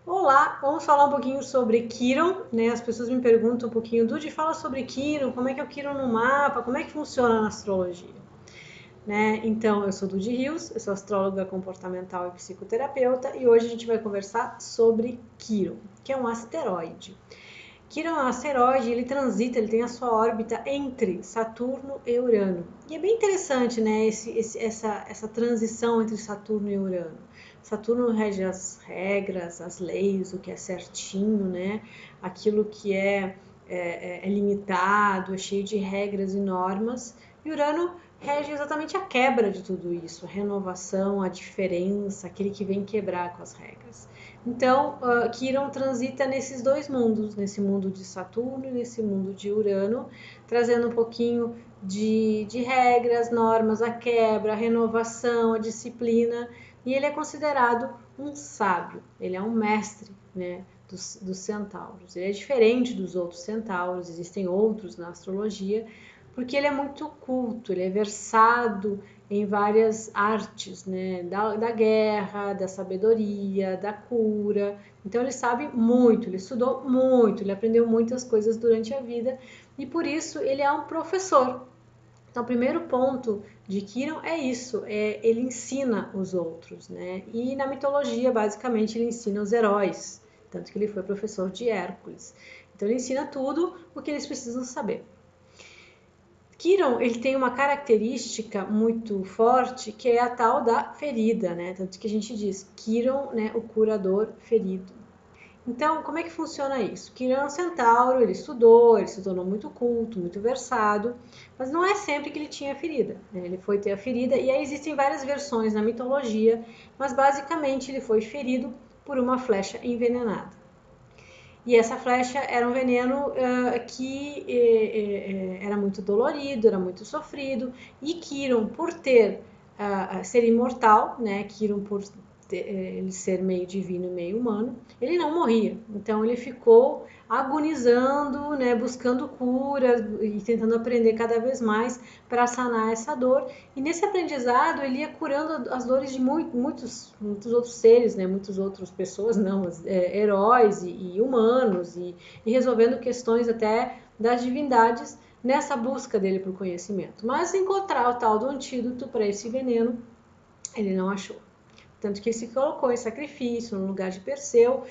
Olá, vamos falar um pouquinho sobre Quiron, né? As pessoas me perguntam um pouquinho, Dudy, fala sobre Quiron, como é que é o Quiron no mapa, como é que funciona na astrologia, né? Então, eu sou Dudy Rios, eu sou astróloga comportamental e psicoterapeuta e hoje a gente vai conversar sobre Quiron, que é um asteroide. Quiron é um asteroide, ele transita, ele tem a sua órbita entre Saturno e Urano. E é bem interessante, né, essa transição entre Saturno e Urano. Saturno rege as regras, as leis, o que é certinho, né, aquilo que é limitado, é cheio de regras e normas. E Urano rege exatamente a quebra de tudo isso, a renovação, a diferença, aquele que vem quebrar com as regras. Então, Quiron transita nesses dois mundos, nesse mundo de Saturno e nesse mundo de Urano, trazendo um pouquinho de regras, normas, a quebra, a renovação, a disciplina, e ele é considerado um sábio, ele é um mestre, né, dos centauros. Ele é diferente dos outros centauros, existem outros na astrologia, porque ele é muito culto, ele é versado em várias artes, né? Da guerra, da sabedoria, da cura. Então ele sabe muito, ele estudou muito, ele aprendeu muitas coisas durante a vida e por isso ele é um professor. Então, o primeiro ponto de Quiron é isso, ele ensina os outros, né? E na mitologia, basicamente, ele ensina os heróis, tanto que ele foi professor de Hércules. Então, ele ensina tudo o que eles precisam saber. Quiron, ele tem uma característica muito forte que é a tal da ferida, né? Tanto que a gente diz Quiron, né, o curador ferido. Então, como é que funciona isso? Quiron é um centauro, ele estudou, ele se tornou muito culto, muito versado, mas não é sempre que ele tinha ferida, né? Ele foi ter a ferida e aí existem várias versões na mitologia, mas basicamente ele foi ferido por uma flecha envenenada. E essa flecha era um veneno que era muito dolorido, era muito sofrido. E Quiron, por ser imortal, né? Quiron, por ele ser meio divino e meio humano, ele não morria. Então ele ficou agonizando, né, buscando cura e tentando aprender cada vez mais para sanar essa dor. E nesse aprendizado ele ia curando as dores de muitos outros seres, né, muitas outras pessoas, não, heróis e humanos e resolvendo questões até das divindades nessa busca dele por conhecimento. Mas encontrar o tal do antídoto para esse veneno ele não achou. Tanto que ele se colocou em sacrifício no lugar de Perseu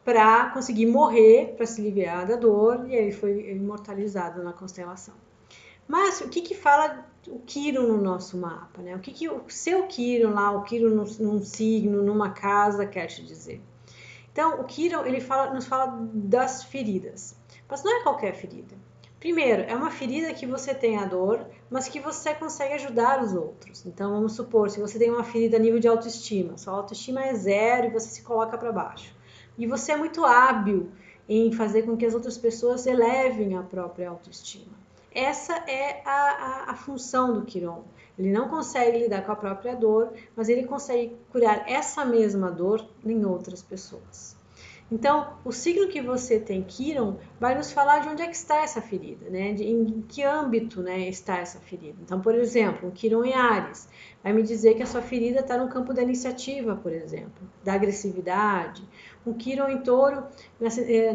para conseguir morrer, para se livrar da dor, e aí ele foi imortalizado na constelação. Mas o que fala o Quiron no nosso mapa, né? O que o seu Quiron lá, o Quiron num signo, numa casa, quer te dizer? Então, o Quiron, ele nos fala das feridas. Mas não é qualquer ferida. Primeiro, é uma ferida que você tem a dor, mas que você consegue ajudar os outros. Então, vamos supor, se você tem uma ferida a nível de autoestima, sua autoestima é zero e você se coloca para baixo. E você é muito hábil em fazer com que as outras pessoas elevem a própria autoestima. Essa é a função do Quiron. Ele não consegue lidar com a própria dor, mas ele consegue curar essa mesma dor em outras pessoas. Então, o signo que você tem, Quiron, vai nos falar de onde é que está essa ferida, né? Em que âmbito, né, está essa ferida. Então, por exemplo, um Quiron em Áries vai me dizer que a sua ferida está no campo da iniciativa, por exemplo, da agressividade. Um Quiron em Touro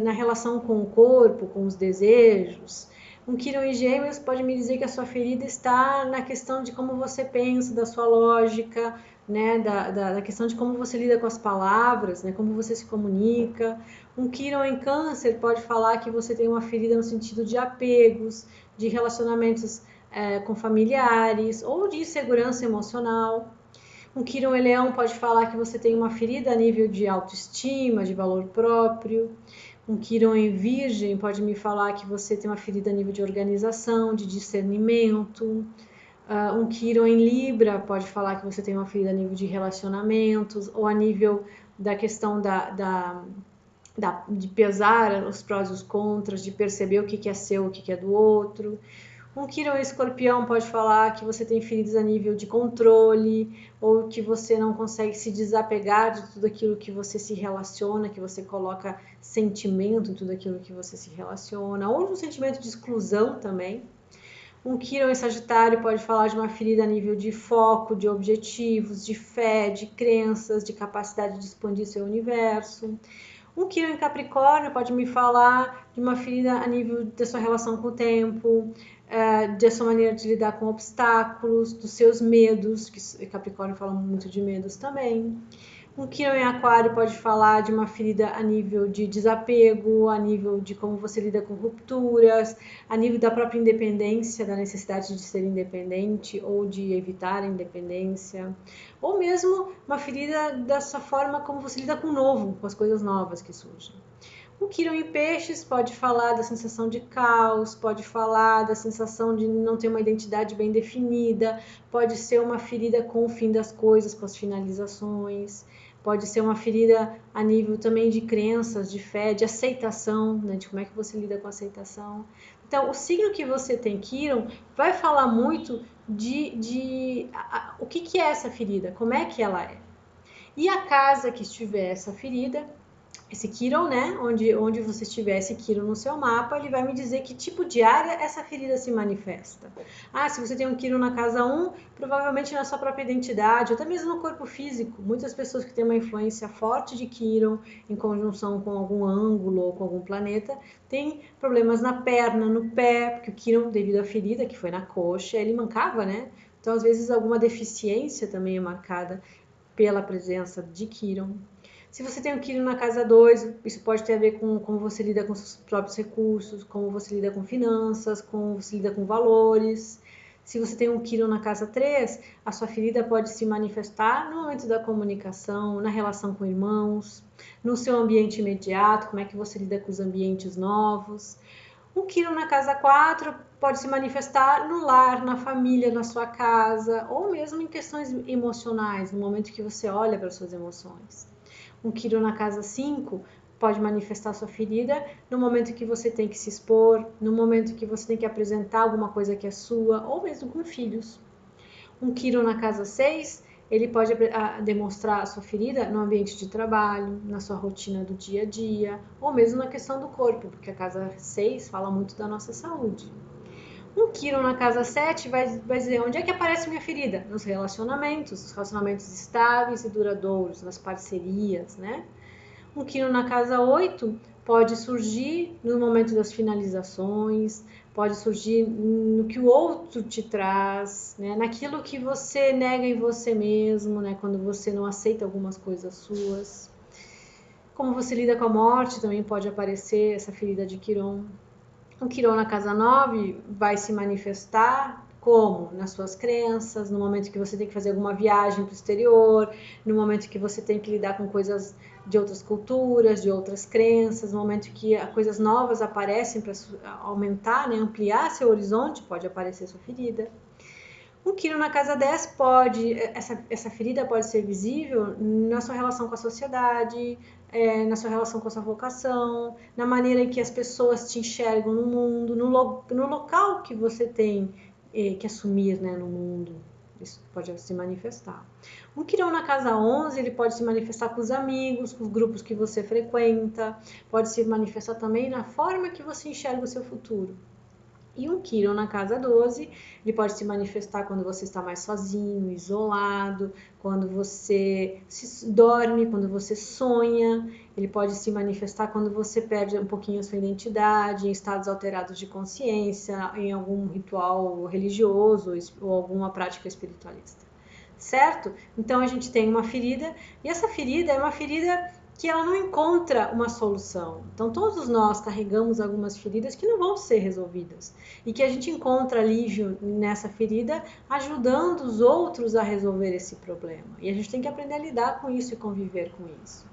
na relação com o corpo, com os desejos. Um Quiron em Gêmeos pode me dizer que a sua ferida está na questão de como você pensa, da sua lógica, né, da questão de como você lida com as palavras, né, como você se comunica. Um Quiron em Câncer pode falar que você tem uma ferida no sentido de apegos, de relacionamentos com familiares ou de insegurança emocional. Um Quiron em Leão pode falar que você tem uma ferida a nível de autoestima, de valor próprio. Um Quiron em Virgem pode me falar que você tem uma ferida a nível de organização, de discernimento. Um Quiron em Libra pode falar que você tem uma ferida a nível de relacionamentos ou a nível da questão de pesar os prós e os contras, de perceber o que é seu, o que é do outro. Um Quiron em Escorpião pode falar que você tem feridas a nível de controle ou que você não consegue se desapegar de tudo aquilo que você se relaciona, que você coloca sentimento em tudo aquilo que você se relaciona, ou um sentimento de exclusão também. Um Quiron em Sagitário pode falar de uma ferida a nível de foco, de objetivos, de fé, de crenças, de capacidade de expandir seu universo. Um Quiron em Capricórnio pode me falar de uma ferida a nível da sua relação com o tempo, da sua maneira de lidar com obstáculos, dos seus medos, que Capricórnio fala muito de medos também. Um Quiron em Aquário pode falar de uma ferida a nível de desapego, a nível de como você lida com rupturas, a nível da própria independência, da necessidade de ser independente ou de evitar a independência, ou mesmo uma ferida da sua forma como você lida com o novo, com as coisas novas que surgem. O Quiron em Peixes pode falar da sensação de caos, pode falar da sensação de não ter uma identidade bem definida, pode ser uma ferida com o fim das coisas, com as finalizações, pode ser uma ferida a nível também de crenças, de fé, de aceitação, né, de como é que você lida com a aceitação. Então, o signo que você tem, Quiron, vai falar muito de o que é essa ferida, como é que ela é. E a casa que estiver essa ferida, esse Quiron, né? Onde você estiver esse Quiron no seu mapa, ele vai me dizer que tipo de área essa ferida se manifesta. Ah, se você tem um Quiron na casa 1, provavelmente na sua própria identidade, ou até mesmo no corpo físico. Muitas pessoas que têm uma influência forte de Quiron, em conjunção com algum ângulo ou com algum planeta, têm problemas na perna, no pé, porque o Quiron, devido à ferida que foi na coxa, ele mancava, né? Então, às vezes, alguma deficiência também é marcada pela presença de Quiron. Se você tem um Quiron na casa 2, isso pode ter a ver com como você lida com seus próprios recursos, como você lida com finanças, como você lida com valores. Se você tem um Quiron na casa 3, a sua ferida pode se manifestar no momento da comunicação, na relação com irmãos, no seu ambiente imediato, como é que você lida com os ambientes novos. Um Quiron na casa 4 pode se manifestar no lar, na família, na sua casa, ou mesmo em questões emocionais, no momento que você olha para as suas emoções. Um Quiron na casa 5 pode manifestar sua ferida no momento que você tem que se expor, no momento que você tem que apresentar alguma coisa que é sua, ou mesmo com filhos. Um Quiron na casa 6, ele pode demonstrar a sua ferida no ambiente de trabalho, na sua rotina do dia a dia, ou mesmo na questão do corpo, porque a casa 6 fala muito da nossa saúde. Um Quiron na casa 7 vai dizer onde é que aparece minha ferida? Nos relacionamentos, os relacionamentos estáveis e duradouros, nas parcerias, né? Um Quiron na casa 8 pode surgir no momento das finalizações, pode surgir no que o outro te traz, né? Naquilo que você nega em você mesmo, né? Quando você não aceita algumas coisas suas. Como você lida com a morte também pode aparecer essa ferida de Quiron. O Quiron na casa 9 vai se manifestar como? Nas suas crenças, no momento que você tem que fazer alguma viagem para o exterior, no momento que você tem que lidar com coisas de outras culturas, de outras crenças, no momento que coisas novas aparecem para aumentar, né, ampliar seu horizonte, pode aparecer sua ferida. Um Quiron na casa 10 pode, essa ferida pode ser visível na sua relação com a sociedade, na sua relação com a sua vocação, na maneira em que as pessoas te enxergam no mundo, no local que você tem que assumir, né, no mundo. Isso pode se manifestar. Um Quiron na casa 11, ele pode se manifestar com os amigos, com os grupos que você frequenta, pode se manifestar também na forma que você enxerga o seu futuro. E um Quiron na casa 12, ele pode se manifestar quando você está mais sozinho, isolado, quando você dorme, quando você sonha. Ele pode se manifestar quando você perde um pouquinho a sua identidade, em estados alterados de consciência, em algum ritual religioso ou alguma prática espiritualista. Certo? Então a gente tem uma ferida, e essa ferida é uma ferida que ela não encontra uma solução. Então todos nós carregamos algumas feridas que não vão ser resolvidas e que a gente encontra alívio nessa ferida ajudando os outros a resolver esse problema. E a gente tem que aprender a lidar com isso e conviver com isso.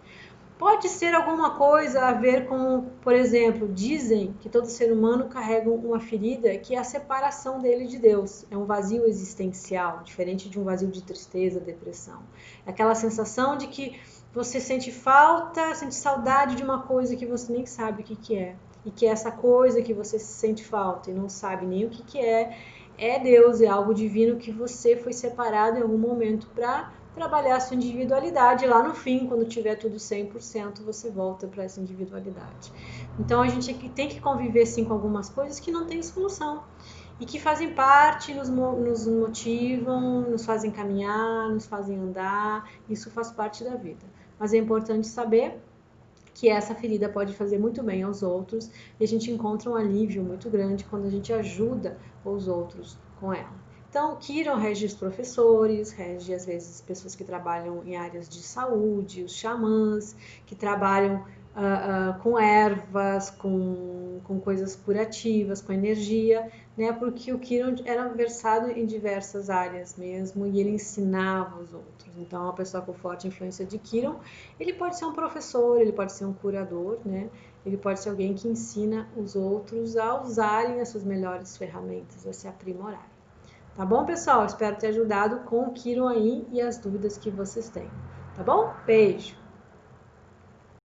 Pode ser alguma coisa a ver com, por exemplo, dizem que todo ser humano carrega uma ferida que é a separação dele de Deus. É um vazio existencial, diferente de um vazio de tristeza, depressão. É aquela sensação de que você sente falta, sente saudade de uma coisa que você nem sabe o que é. E que essa coisa que você sente falta e não sabe nem o que é Deus, é algo divino que você foi separado em algum momento para trabalhar a sua individualidade. Lá no fim, quando tiver tudo 100%, você volta para essa individualidade. Então a gente tem que conviver sim com algumas coisas que não tem solução e que fazem parte, nos motivam, nos fazem caminhar, nos fazem andar. Isso faz parte da vida. Mas é importante saber que essa ferida pode fazer muito bem aos outros e a gente encontra um alívio muito grande quando a gente ajuda os outros com ela. Então, Quiron rege os professores, rege às vezes pessoas que trabalham em áreas de saúde, os xamãs, que trabalham com ervas, com coisas curativas, com energia, né? Porque o Quiron era versado em diversas áreas mesmo e ele ensinava os outros. Então, uma pessoa com forte influência de Quiron, ele pode ser um professor, ele pode ser um curador, né? Ele pode ser alguém que ensina os outros a usarem as suas melhores ferramentas, a se aprimorarem. Tá bom, pessoal? Espero ter ajudado com o Quiron aí e as dúvidas que vocês têm. Tá bom? Beijo!